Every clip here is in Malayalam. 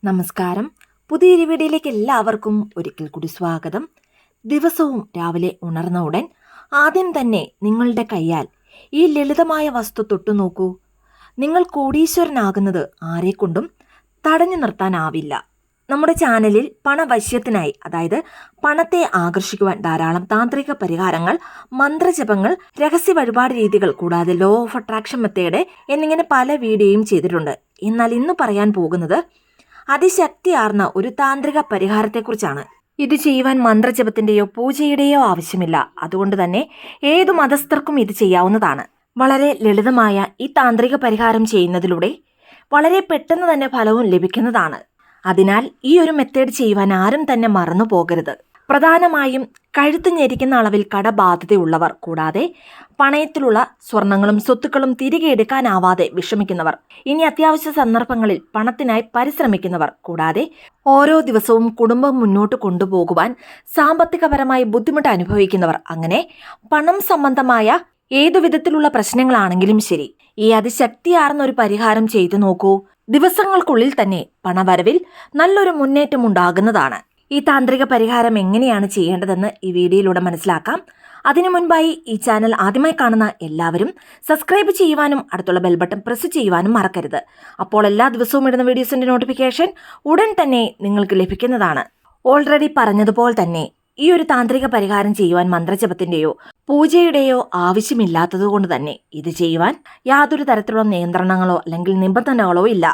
നമസ്കാരം. പുതിയൊരു വീഡിയോയിലേക്ക് എല്ലാവർക്കും ഒരിക്കൽ കൂടി സ്വാഗതം. ദിവസവും രാവിലെ ഉണർന്ന ഉടൻ ആദ്യം തന്നെ നിങ്ങളുടെ കൈയാൽ ഈ ലളിതമായ വസ്തു തൊട്ടു നോക്കൂ. നിങ്ങൾ കോടീശ്വരനാകുന്നത് ആരെക്കൊണ്ടും തടഞ്ഞു നിർത്താനാവില്ല. നമ്മുടെ ചാനലിൽ പണവശ്യത്തിനായി, അതായത് പണത്തെ ആകർഷിക്കുവാൻ ധാരാളം താന്ത്രിക പരിഹാരങ്ങൾ, മന്ത്രജപങ്ങൾ, രഹസ്യ വഴിപാട് രീതികൾ, കൂടാതെ ലോ ഓഫ് അട്രാക്ഷൻ മെത്തേഡ് എന്നിങ്ങനെ പല വീഡിയോയും ചെയ്തിട്ടുണ്ട്. എന്നാൽ ഇന്ന് പറയാൻ പോകുന്നത് അതിശക്തിയാർന്ന ഒരു താന്ത്രിക പരിഹാരത്തെക്കുറിച്ചാണ്. ഇത് ചെയ്യുവാൻ മന്ത്രജപത്തിന്റെയോ പൂജയുടെയോ ആവശ്യമില്ല. അതുകൊണ്ട് തന്നെ ഏതു മതസ്ഥർക്കും ഇത് ചെയ്യാവുന്നതാണ്. വളരെ ലളിതമായ ഈ താന്ത്രിക പരിഹാരം ചെയ്യുന്നതിലൂടെ വളരെ പെട്ടെന്ന് തന്നെ ഫലവും ലഭിക്കുന്നതാണ്. അതിനാൽ ഈ ഒരു മെത്തേഡ് ചെയ്യുവാൻ ആരും തന്നെ മറന്നു പോകരുത്. പ്രധാനമായും കഴുത്ത് ഞെരിക്കുന്ന അളവിൽ കടബാധ്യതയുള്ളവർ, കൂടാതെ പണയത്തിലുള്ള സ്വർണങ്ങളും സ്വത്തുക്കളും തിരികെ എടുക്കാനാവാതെ വിഷമിക്കുന്നവർ, ഇനി അത്യാവശ്യ സന്ദർഭങ്ങളിൽ പണത്തിനായി പരിശ്രമിക്കുന്നവർ, കൂടാതെ ഓരോ ദിവസവും കുടുംബം മുന്നോട്ട് കൊണ്ടുപോകുവാൻ സാമ്പത്തികപരമായി ബുദ്ധിമുട്ട് അനുഭവിക്കുന്നവർ, അങ്ങനെ പണം സംബന്ധമായ ഏതു വിധത്തിലുള്ള പ്രശ്നങ്ങളാണെങ്കിലും ശരി, ഈ അതിശക്തിയാർന്ന ഒരു പരിഹാരം ചെയ്തു നോക്കൂ. ദിവസങ്ങൾക്കുള്ളിൽ തന്നെ പണവരവിൽ നല്ലൊരു മുന്നേറ്റം ഉണ്ടാകുന്നതാണ്. ഈ താന്ത്രിക പരിഹാരം എങ്ങനെയാണ് ചെയ്യേണ്ടതെന്ന് ഈ വീഡിയോയിലൂടെ മനസ്സിലാക്കാം. അതിനു മുൻപായി ഈ ചാനൽ ആദ്യമായി കാണുന്ന എല്ലാവരും സബ്സ്ക്രൈബ് ചെയ്യുവാനും അടുത്തുള്ള ബെൽ ബട്ടൺ പ്രസ് ചെയ്യുവാനും മറക്കരുത്. അപ്പോൾ എല്ലാ ദിവസവും ഇടുന്ന വീഡിയോസിന്റെ നോട്ടിഫിക്കേഷൻ ഉടൻ തന്നെ നിങ്ങൾക്ക് ലഭിക്കുന്നതാണ്. ഓൾറെഡി പറഞ്ഞതുപോലെ തന്നെ ഈ ഒരു താന്ത്രിക പരിഹാരം ചെയ്യുവാൻ മന്ത്രജപത്തിന്റെയോ പൂജയുടെയോ ആവശ്യമില്ലാത്തതുകൊണ്ട് തന്നെ ഇത് ചെയ്യുവാൻ യാതൊരു തരത്തിലുള്ള നിയന്ത്രണങ്ങളോ അല്ലെങ്കിൽ നിബന്ധനകളോ ഇല്ല.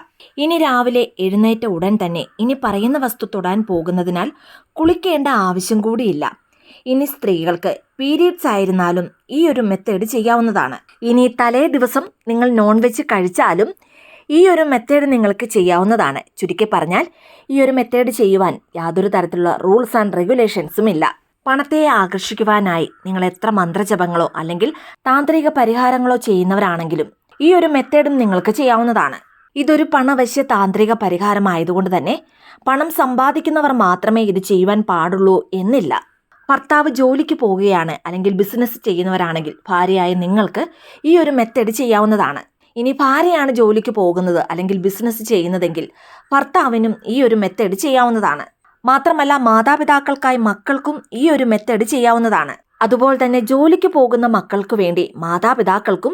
ഇനി രാവിലെ എഴുന്നേറ്റ ഉടൻ തന്നെ ഇനി പറയുന്ന വസ്തു തൊടാൻ പോകുന്നതിനാൽ കുളിക്കേണ്ട ആവശ്യം കൂടിയില്ല. ഇനി സ്ത്രീകൾക്ക് പീരീഡ്സ് ആയിരുന്നാലും ഈ ഒരു മെത്തേഡ് ചെയ്യാവുന്നതാണ്. ഇനി തലേ ദിവസം നിങ്ങൾ നോൺ വെജ് കഴിച്ചാലും ഈ ഒരു മെത്തേഡ് നിങ്ങൾക്ക് ചെയ്യാവുന്നതാണ്. ചുരുക്കി പറഞ്ഞാൽ ഈ ഒരു മെത്തേഡ് ചെയ്യുവാൻ യാതൊരു തരത്തിലുള്ള റൂൾസ് ആൻഡ് റെഗുലേഷൻസും ഇല്ല. പണത്തെ ആകർഷിക്കുവാനായി നിങ്ങൾ എത്ര മന്ത്രജപങ്ങളോ അല്ലെങ്കിൽ താന്ത്രിക പരിഹാരങ്ങളോ ചെയ്യുന്നവരാണെങ്കിലും ഈ ഒരു മെത്തേഡും നിങ്ങൾക്ക് ചെയ്യാവുന്നതാണ്. ഇതൊരു പണവശ്യ താന്ത്രിക പരിഹാരമായതുകൊണ്ട് തന്നെ പണം സമ്പാദിക്കുന്നവർ മാത്രമേ ഇത് ചെയ്യുവാൻ പാടുള്ളൂ എന്നില്ല. ഭർത്താവ് ജോലിക്ക് പോവുകയാണ് അല്ലെങ്കിൽ ബിസിനസ് ചെയ്യുന്നവരാണെങ്കിൽ ഭാര്യയായ നിങ്ങൾക്ക് ഈ ഒരു മെത്തേഡ് ചെയ്യാവുന്നതാണ്. ഇനി ഭാര്യയാണ് ജോലിക്ക് പോകുന്നത് അല്ലെങ്കിൽ ബിസിനസ് ചെയ്യുന്നതെങ്കിൽ ഭർത്താവിനും ഈ ഒരു മെത്തേഡ് ചെയ്യാവുന്നതാണ്. മാത്രമല്ല മാതാപിതാക്കൾക്കായി മക്കൾക്കും ഈ ഒരു മെത്തേഡ് ചെയ്യാവുന്നതാണ്. അതുപോലെ തന്നെ ജോലിക്ക് പോകുന്ന മക്കൾക്ക് വേണ്ടി മാതാപിതാക്കൾക്കും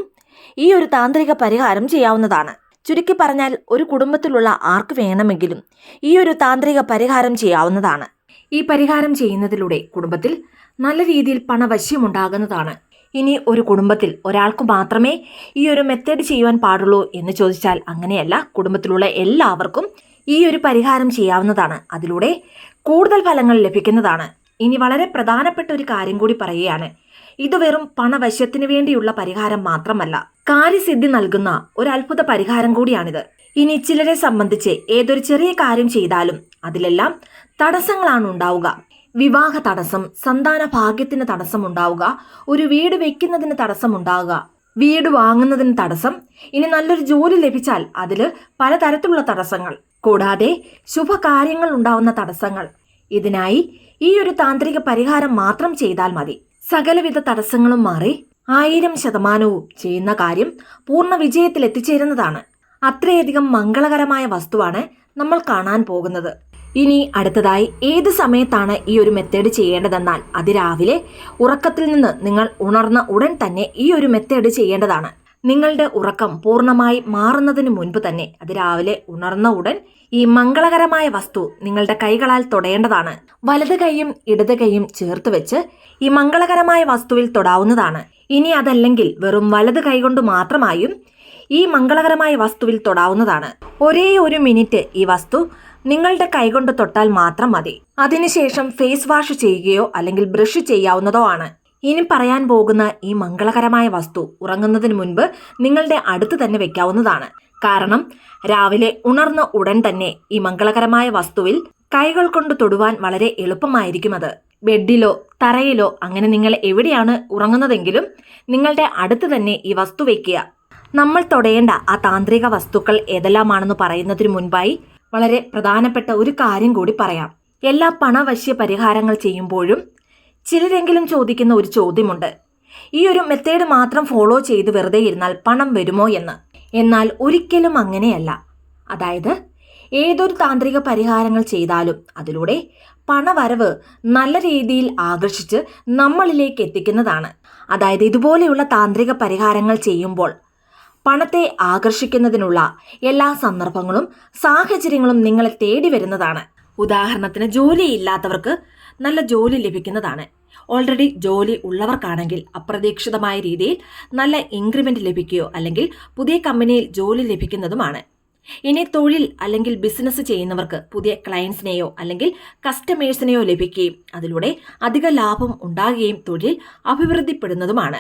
ഈ ഒരു താന്ത്രിക പരിഹാരം ചെയ്യാവുന്നതാണ്. ചുരുക്കി പറഞ്ഞാൽ ഒരു കുടുംബത്തിലുള്ള ആർക്ക് വേണമെങ്കിലും ഈ ഒരു താന്ത്രിക പരിഹാരം ചെയ്യാവുന്നതാണ്. ഈ പരിഹാരം ചെയ്യുന്നതിലൂടെ കുടുംബത്തിൽ നല്ല രീതിയിൽ പണവശ്യമുണ്ടാകുന്നതാണ്. ഇനി ഒരു കുടുംബത്തിൽ ഒരാൾക്ക് മാത്രമേ ഈ ഒരു മെത്തേഡ് ചെയ്യുവാൻ പാടുള്ളൂ എന്ന് ചോദിച്ചാൽ അങ്ങനെയല്ല. കുടുംബത്തിലുള്ള എല്ലാവർക്കും ഈ ഒരു പരിഹാരം ചെയ്യാവുന്നതാണ്. അതിലൂടെ കൂടുതൽ ഫലങ്ങൾ ലഭിക്കുന്നതാണ്. ഇനി വളരെ പ്രധാനപ്പെട്ട ഒരു കാര്യം കൂടി പറയുകയാണ്. ഇത് വെറും പണവശ്യത്തിന് വേണ്ടിയുള്ള പരിഹാരം മാത്രമല്ല, കാര്യസിദ്ധി നൽകുന്ന ഒരു അത്ഭുത പരിഹാരം കൂടിയാണിത്. ഇനി ചിലരെ സംബന്ധിച്ച് ഏതൊരു ചെറിയ കാര്യം ചെയ്താലും അതിലെല്ലാം തടസ്സങ്ങളാണ് ഉണ്ടാവുക. വിവാഹ തടസ്സം, സന്താന ഭാഗ്യത്തിന് തടസ്സമുണ്ടാവുക, ഒരു വീട് വെക്കുന്നതിന് തടസ്സമുണ്ടാവുക, വീട് വാങ്ങുന്നതിന് തടസ്സം, ഇനി നല്ലൊരു ജോലി ലഭിച്ചാൽ അതില് പലതരത്തിലുള്ള തടസ്സങ്ങൾ, കൂടാതെ ശുഭകാര്യങ്ങൾ ഉണ്ടാവുന്ന തടസ്സങ്ങൾ. ഇതിനായി ഈ ഒരു താന്ത്രിക പരിഹാരം മാത്രം ചെയ്താൽ മതി. സകലവിധ തടസ്സങ്ങളും മാറി 1000% ചെയ്യുന്ന കാര്യം പൂർണ്ണ വിജയത്തിൽ എത്തിച്ചേരുന്നതാണ്. അത്രയധികം മംഗളകരമായ വസ്തുവാണ് നമ്മൾ കാണാൻ പോകുന്നത്. ഇനി അടുത്തതായി ഏത് സമയത്താണ് ഈ ഒരു മെത്തേഡ് ചെയ്യേണ്ടതെന്നാൽ അതിരാവിലെ ഉറക്കത്തിൽ നിന്ന് നിങ്ങൾ ഉണർന്ന ഉടൻ തന്നെ ഈ ഒരു മെത്തേഡ് ചെയ്യേണ്ടതാണ്. നിങ്ങളുടെ ഉറക്കം പൂർണ്ണമായി മാറുന്നതിന് മുൻപ് തന്നെ അതിരാവിലെ ഉണർന്ന ഉടൻ ഈ മംഗളകരമായ വസ്തു നിങ്ങളുടെ കൈകളാൽ തൊടേണ്ടതാണ്. വലത് കൈയും ഇടത് കൈയും ചേർത്ത് വെച്ച് ഈ മംഗളകരമായ വസ്തുവിൽ തൊടാവുന്നതാണ്. ഇനി അതല്ലെങ്കിൽ വെറും വലത് കൈകൊണ്ട് മാത്രമായും ഈ മംഗളകരമായ വസ്തുവിൽ തൊടാവുന്നതാണ്. ഒരേ ഒരു മിനിറ്റ് ഈ വസ്തു നിങ്ങളുടെ കൈകൊണ്ട് തൊട്ടാൽ മാത്രം മതി. അതിനുശേഷം ഫേസ് വാഷ് ചെയ്യുകയോ അല്ലെങ്കിൽ ബ്രഷ് ചെയ്യാവുന്നതോ ആണ്. ഇനി പറയാൻ പോകുന്ന ഈ മംഗളകരമായ വസ്തു ഉറങ്ങുന്നതിന് മുൻപ് നിങ്ങളുടെ അടുത്ത് തന്നെ വെക്കാവുന്നതാണ്. കാരണം രാവിലെ ഉണർന്ന ഉടൻ തന്നെ ഈ മംഗളകരമായ വസ്തുവിൽ കൈകൾ കൊണ്ട് തൊടുവാൻ വളരെ എളുപ്പമായിരിക്കും അത്. ബെഡിലോ തറയിലോ അങ്ങനെ നിങ്ങൾ എവിടെയാണ് ഉറങ്ങുന്നതെങ്കിലും നിങ്ങളുടെ അടുത്ത് തന്നെ ഈ വസ്തു വെക്കുക. നമ്മൾ തൊടേണ്ട ആ താന്ത്രിക വസ്തുക്കൾ ഏതെല്ലാമാണെന്ന് പറയുന്നതിന് മുൻപായി വളരെ പ്രധാനപ്പെട്ട ഒരു കാര്യം കൂടി പറയാം. എല്ലാ പണവശ്യ പരിഹാരങ്ങൾ ചെയ്യുമ്പോഴും ചിലരെങ്കിലും ചോദിക്കുന്ന ഒരു ചോദ്യമുണ്ട്. ഈ ഒരു മെത്തേഡ് മാത്രം ഫോളോ ചെയ്ത് വെറുതെ ഇരുന്നാൽ പണം വരുമോ എന്ന്. എന്നാൽ ഒരിക്കലും അങ്ങനെയല്ല. അതായത് ഏതൊരു താന്ത്രിക പരിഹാരങ്ങൾ ചെയ്താലും അതിലൂടെ പണവരവ് നല്ല രീതിയിൽ ആകർഷിച്ച് നമ്മളിലേക്ക് എത്തിക്കുന്നതാണ്. അതായത് ഇതുപോലെയുള്ള താന്ത്രിക പരിഹാരങ്ങൾ ചെയ്യുമ്പോൾ പണത്തെ ആകർഷിക്കുന്നതിനുള്ള എല്ലാ സന്ദർഭങ്ങളും സാഹചര്യങ്ങളും നിങ്ങളെ തേടി വരുന്നതാണ്. ഉദാഹരണത്തിന് ജോലിയില്ലാത്തവർക്ക് നല്ല ജോലി ലഭിക്കുന്നതാണ്. ഓൾറെഡി ജോലി ഉള്ളവർക്കാണെങ്കിൽ അപ്രതീക്ഷിതമായ രീതിയിൽ നല്ല ഇൻക്രിമെന്റ് ലഭിക്കുകയോ അല്ലെങ്കിൽ പുതിയ കമ്പനിയിൽ ജോലി ലഭിക്കുന്നതുമാണ്. ഇനി തൊഴിൽ അല്ലെങ്കിൽ ബിസിനസ് ചെയ്യുന്നവർക്ക് പുതിയ ക്ലയൻസിനെയോ അല്ലെങ്കിൽ കസ്റ്റമേഴ്സിനെയോ ലഭിക്കുകയും അതിലൂടെ അധിക ലാഭം ഉണ്ടാകുകയും തൊഴിൽ അഭിവൃദ്ധിപ്പെടുന്നതുമാണ്.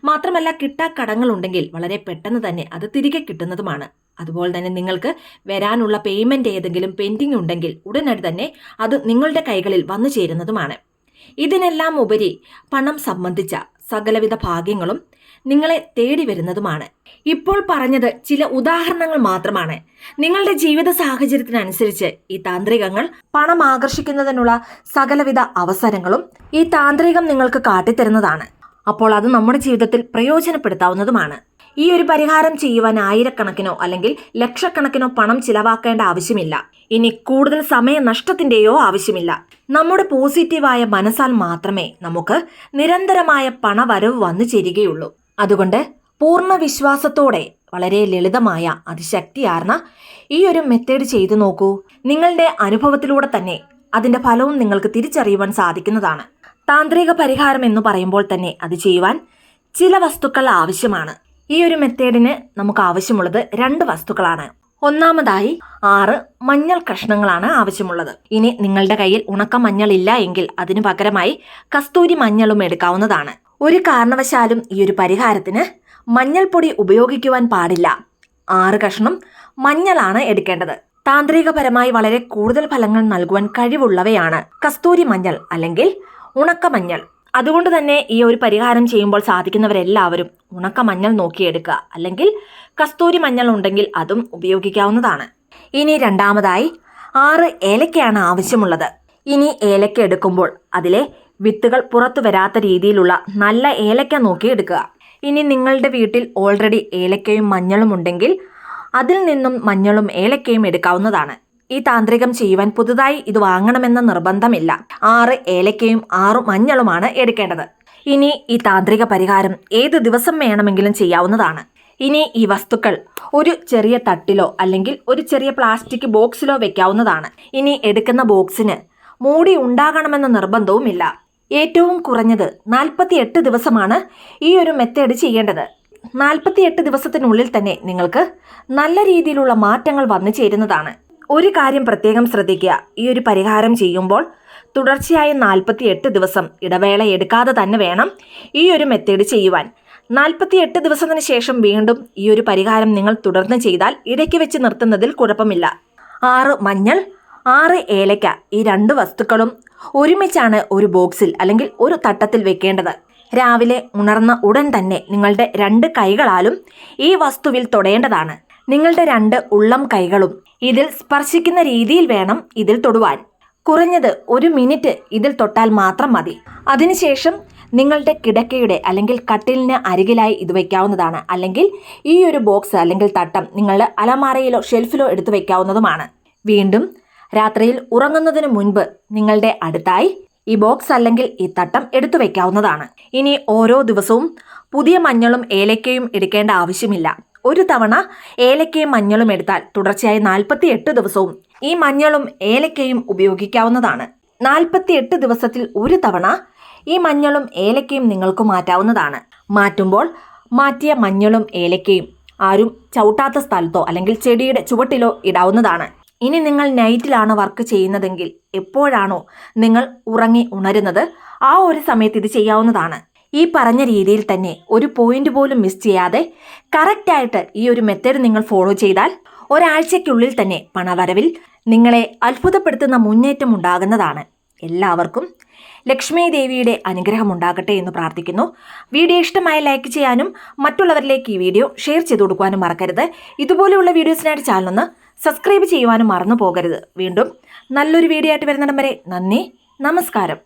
മാത്രമല്ല കിട്ടാക്കടങ്ങൾ ഉണ്ടെങ്കിൽ വളരെ പെട്ടെന്ന് തന്നെ അത് തിരികെ കിട്ടുന്നതുമാണ്. അതുപോലെ തന്നെ നിങ്ങൾക്ക് വരാനുള്ള പേയ്മെന്റ് ഏതെങ്കിലും പെൻഡിങ് ഉണ്ടെങ്കിൽ ഉടനടി തന്നെ അത് നിങ്ങളുടെ കൈകളിൽ വന്നു ചേരുന്നതുമാണ്. ഇതിനെല്ലാം ഉപരി പണം സംബന്ധിച്ച സകലവിധ ഭാഗ്യങ്ങളും നിങ്ങളെ തേടി വരുന്നതുമാണ്. ഇപ്പോൾ പറഞ്ഞത് ചില ഉദാഹരണങ്ങൾ മാത്രമാണ്. നിങ്ങളുടെ ജീവിത സാഹചര്യത്തിനനുസരിച്ച് ഈ താന്ത്രികങ്ങൾ പണം ആകർഷിക്കുന്നതിനുള്ള സകലവിധ അവസരങ്ങളും ഈ താന്ത്രികം നിങ്ങൾക്ക് കാട്ടിത്തരുന്നതാണ്. അപ്പോൾ അത് നമ്മുടെ ജീവിതത്തിൽ പ്രയോജനപ്പെടുത്താവുന്നതുമാണ്. ഈ ഒരു പരിഹാരം ചെയ്യുവാൻ ആയിരക്കണക്കിനോ അല്ലെങ്കിൽ ലക്ഷക്കണക്കിനോ പണം ചിലവാക്കേണ്ട ആവശ്യമില്ല. ഇനി കൂടുതൽ സമയനഷ്ടത്തിന്റെയോ ആവശ്യമില്ല. നമ്മുടെ പോസിറ്റീവായ മനസ്സാൽ മാത്രമേ നമുക്ക് നിരന്തരമായ പണവരവ് വന്നു ചേരുകയുള്ളൂ. അതുകൊണ്ട് പൂർണ്ണ വിശ്വാസത്തോടെ വളരെ ലളിതമായ അതിശക്തിയാർന്ന ഈ ഒരു മെത്തേഡ് ചെയ്തു നോക്കൂ. നിങ്ങളുടെ അനുഭവത്തിലൂടെ തന്നെ അതിന്റെ ഫലവും നിങ്ങൾക്ക് തിരിച്ചറിയുവാൻ സാധിക്കുന്നതാണ്. താന്ത്രിക പരിഹാരം എന്ന് പറയുമ്പോൾ തന്നെ അത് ചെയ്യുവാൻ ചില വസ്തുക്കൾ ആവശ്യമാണ്. ഈ ഒരു മെത്തേഡിന് നമുക്ക് ആവശ്യമുള്ളത് 2 വസ്തുക്കളാണ്. ഒന്നാമതായി 6 മഞ്ഞൾ കഷ്ണങ്ങളാണ് ആവശ്യമുള്ളത്. ഇനി നിങ്ങളുടെ കയ്യിൽ ഉണക്ക മഞ്ഞൾ ഇല്ല എങ്കിൽ അതിനു പകരമായി കസ്തൂരി മഞ്ഞളും എടുക്കാവുന്നതാണ്. ഒരു കാരണവശാലും ഈ ഒരു പരിഹാരത്തിന് മഞ്ഞൾപ്പൊടി ഉപയോഗിക്കുവാൻ പാടില്ല. 6 കഷ്ണം മഞ്ഞളാണ് എടുക്കേണ്ടത്. താന്ത്രികപരമായി വളരെ കൂടുതൽ ഫലങ്ങൾ നൽകുവാൻ കഴിവുള്ളവയാണ് കസ്തൂരി മഞ്ഞൾ അല്ലെങ്കിൽ ഉണക്കമഞ്ഞൾ. അതുകൊണ്ട് തന്നെ ഈ ഒരു പരിഹാരം ചെയ്യുമ്പോൾ സാധിക്കുന്നവരെല്ലാവരും ഉണക്കമഞ്ഞൾ നോക്കിയെടുക്കുക. അല്ലെങ്കിൽ കസ്തൂരി മഞ്ഞൾ ഉണ്ടെങ്കിൽ അതും ഉപയോഗിക്കാവുന്നതാണ്. ഇനി രണ്ടാമതായി 6 ഏലക്കയാണ് ആവശ്യമുള്ളത്. ഇനി ഏലക്ക എടുക്കുമ്പോൾ അതിലെ വിത്തുകൾ പുറത്തു വരാത്ത രീതിയിലുള്ള നല്ല ഏലക്ക നോക്കിയെടുക്കുക. ഇനി നിങ്ങളുടെ വീട്ടിൽ ഓൾറെഡി ഏലക്കയും മഞ്ഞളും ഉണ്ടെങ്കിൽ അതിൽ നിന്നും മഞ്ഞളും ഏലക്കയും എടുക്കാവുന്നതാണ്. ഈ താന്ത്രികം ചെയ്യുവാൻ പുതുതായി ഇത് വാങ്ങണമെന്ന നിർബന്ധമില്ല. 6 ഏലക്കയും 6 മഞ്ഞളുമാണ് എടുക്കേണ്ടത്. ഇനി ഈ താന്ത്രിക പരിഹാരം ഏത് ദിവസം വേണമെങ്കിലും ചെയ്യാവുന്നതാണ്. ഇനി ഈ വസ്തുക്കൾ ഒരു ചെറിയ തട്ടിലോ അല്ലെങ്കിൽ ഒരു ചെറിയ പ്ലാസ്റ്റിക് ബോക്സിലോ വെക്കാവുന്നതാണ്. ഇനി എടുക്കുന്ന ബോക്സിന് മൂടി ഉണ്ടാകണമെന്ന നിർബന്ധവുമില്ല. ഏറ്റവും കുറഞ്ഞത് 48 ദിവസമാണ് ഈ ഒരു മെത്തേഡ് ചെയ്യേണ്ടത്. 48 ദിവസത്തിനുള്ളിൽ തന്നെ നിങ്ങൾക്ക് നല്ല രീതിയിലുള്ള മാറ്റങ്ങൾ വന്നു ചേരുന്നതാണ്. ഒരു കാര്യം പ്രത്യേകം ശ്രദ്ധിക്കുക. ഈ ഒരു പരിഹാരം ചെയ്യുമ്പോൾ തുടർച്ചയായ 48 ദിവസം ഇടവേള എടുക്കാതെ തന്നെ വേണം ഈ ഒരു മെത്തേഡ് ചെയ്യുവാൻ. 48 ദിവസത്തിന് ശേഷം വീണ്ടും ഈ ഒരു പരിഹാരം നിങ്ങൾ തുടർന്ന് ചെയ്താൽ ഇടയ്ക്ക് വെച്ച് നിർത്തുന്നതിൽ കുഴപ്പമില്ല. 6 മഞ്ഞൾ 6 ഏലക്ക ഈ 2 വസ്തുക്കളും ഒരുമിച്ചാണ് ഒരു ബോക്സിൽ അല്ലെങ്കിൽ ഒരു തട്ടത്തിൽ വെക്കേണ്ടത്. രാവിലെ ഉണർന്ന ഉടൻ തന്നെ നിങ്ങളുടെ 2 കൈകളാലും ഈ വസ്തുവിൽ തൊടേണ്ടതാണ്. നിങ്ങളുടെ 2 ഉള്ളം കൈകളും ഇതിൽ സ്പർശിക്കുന്ന രീതിയിൽ വേണം ഇതിൽ തൊടുവാൻ. കുറഞ്ഞത് 1 മിനിറ്റ് ഇതിൽ തൊട്ടാൽ മാത്രം മതി. അതിനുശേഷം നിങ്ങളുടെ കിടക്കയുടെ അല്ലെങ്കിൽ കട്ടിലിന് അരികിലായി ഇത് വയ്ക്കാവുന്നതാണ്. അല്ലെങ്കിൽ ഈ ഒരു ബോക്സ് അല്ലെങ്കിൽ തട്ടം നിങ്ങളുടെ അലമാരയിലോ ഷെൽഫിലോ എടുത്തു വയ്ക്കാവുന്നതുമാണ്. വീണ്ടും രാത്രിയിൽ ഉറങ്ങുന്നതിന് മുൻപ് നിങ്ങളുടെ അടുത്തായി ഈ ബോക്സ് അല്ലെങ്കിൽ ഈ തട്ടം എടുത്തു വയ്ക്കാവുന്നതാണ്. ഇനി ഓരോ ദിവസവും പുതിയ മഞ്ഞളും ഏലക്കയും എടുക്കേണ്ട ആവശ്യമില്ല. ഒരു തവണ ഏലക്കയും മഞ്ഞളും എടുത്താൽ തുടർച്ചയായി 48 ദിവസവും ഈ മഞ്ഞളും ഏലക്കയും ഉപയോഗിക്കാവുന്നതാണ്. 48 ദിവസത്തിൽ ഒരു തവണ ഈ മഞ്ഞളും ഏലക്കയും നിങ്ങൾക്ക് മാറ്റാവുന്നതാണ്. മാറ്റുമ്പോൾ മാറ്റിയ മഞ്ഞളും ഏലക്കയും ആരും ചവിട്ടാത്ത സ്ഥലത്തോ അല്ലെങ്കിൽ ചെടിയുടെ ചുവട്ടിലോ ഇടാവുന്നതാണ്. ഇനി നിങ്ങൾ നൈറ്റിലാണ് വർക്ക് ചെയ്യുന്നതെങ്കിൽ എപ്പോഴാണോ നിങ്ങൾ ഉറങ്ങി ഉണരുന്നത് ആ ഒരു സമയത്ത് ഇത് ചെയ്യാവുന്നതാണ്. ഈ പറഞ്ഞ രീതിയിൽ തന്നെ ഒരു പോയിന്റ് പോലും മിസ് ചെയ്യാതെ കറക്റ്റായിട്ട് ഈ ഒരു മെത്തേഡ് നിങ്ങൾ ഫോളോ ചെയ്താൽ ഒരാഴ്ചയ്ക്കുള്ളിൽ തന്നെ പണവരവിൽ നിങ്ങളെ അത്ഭുതപ്പെടുത്തുന്ന മുന്നേറ്റം ഉണ്ടാകുന്നതാണ്. എല്ലാവർക്കും ലക്ഷ്മി ദേവിയുടെ അനുഗ്രഹം ഉണ്ടാകട്ടെ എന്ന് പ്രാർത്ഥിക്കുന്നു. വീഡിയോ ഇഷ്ടമായി ലൈക്ക് ചെയ്യാനും മറ്റുള്ളവരിലേക്ക് ഈ വീഡിയോ ഷെയർ ചെയ്ത് കൊടുക്കുവാനും മറക്കരുത്. ഇതുപോലെയുള്ള വീഡിയോസിനായിട്ട് ചാനലൊന്ന് സബ്സ്ക്രൈബ് ചെയ്യുവാനും മറന്നു പോകരുത്. വീണ്ടും നല്ലൊരു വീഡിയോ ആയിട്ട് വരുന്നിടം വരെ നന്ദി, നമസ്കാരം.